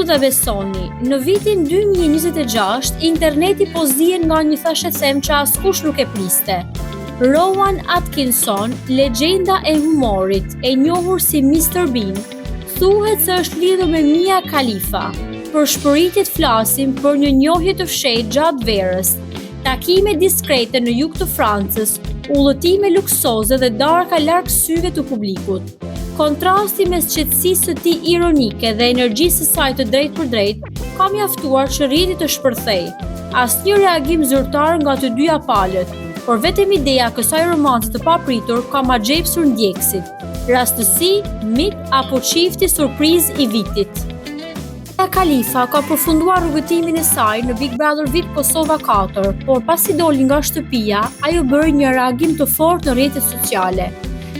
ta besoni, në vitin 2026, interneti po zihen nga një thashëthem që askush nuk e priste. Rowan Atkinson, legjenda e humorit, e njohur si Mr. Bean, thuhet se është lidhur me Mia Khalifa. Për shpëritjet flasim për një njohje të fshehtë gjatë verës, takime diskrete në jug të Francës, udhëtime luksoze dhe darka larg syve të publikut. Kontrasti mes qetësisë së tij ironike dhe energjisë së saj të drejtë ka mjaftuar që rrjeti të shpërthejë. Asnjë reagim zyrtar nga të dyja palët, por vetëm ideja e kësaj romance të papritur ka ma xhepsur ndjekësit. Rastësi, mit apo çifti surprizë i vitit. Mia Khalifa ka përfunduar rrugëtimin e saj në Big Brother Vip Kosova 4, por pasi doli nga shtëpia, ajo bëri një reagim të fortë në rrjetet sociale.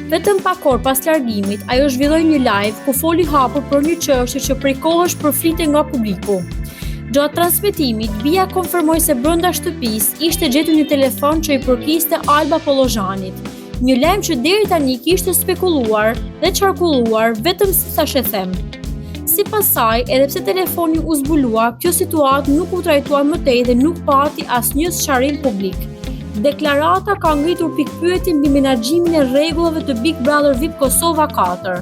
Vetëm pak orë pas largimit, ajo zhvilloi një live ku foli hapur për një çështje që prej kohësh përflitej nga publiku. Gjatë transmetimit, Bia konfirmoi se brenda shtëpisë ishte gjetur një telefon që i përkiste Alba Pollozhanit, një lajm që deri tani kishte spekuluar dhe qarkulluar vetëm si thashëthem. Sipas saj, edhe pse telefoni u zbulua, kjo situatë nuk u trajtua më tej dhe nuk pati asnjë sqarim publik. Deklarata ka ngritur pikpyetje mbi menaxhimin e rregullave të Big Brother Vip Kosova 4,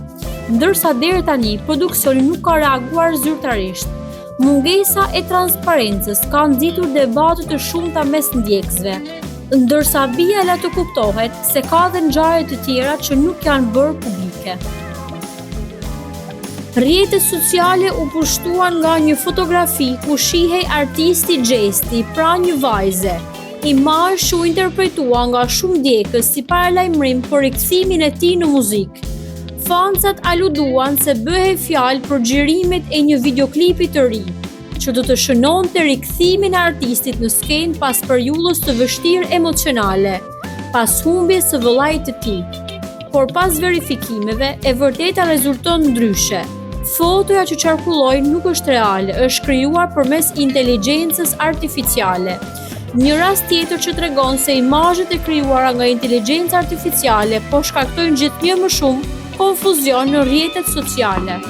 ndërsa deri tani produksioni nuk ka reaguar zyrtarisht. Mungesa e transparencës ka nxitur debate të shumta mes ndjekësve, ndërsa Bia la të kuptohet se ka dhe ngjarje të tjera që nuk janë bërë publike. Rrjetet sociale u pushtuan nga një fotografi ku shihej artisti Gjesti pranë një vajze. Imazh që u interpretua nga shumë ndjekës si paralajmërim për rikthimin e tij në muzikë. Fansat aluduan se bëhej fjalë për xhirimet e një videoklipi të ri, që do të shënonte rikthimin e artistit në skenë pas periudhës të vështirë emocionale, pas humbjes së vëllait të tij. Por pas verifikimeve, e vërteta rezulton ndryshe. Fotoja që qarkulloi nuk është reale, është krijuar përmes inteligjencës artificiale. Një rast tjetër që tregon se imazhet e krijuara nga inteligjenca artificiale po shkaktojnë gjithnjë më shumë konfuzion në rrjetet sociale.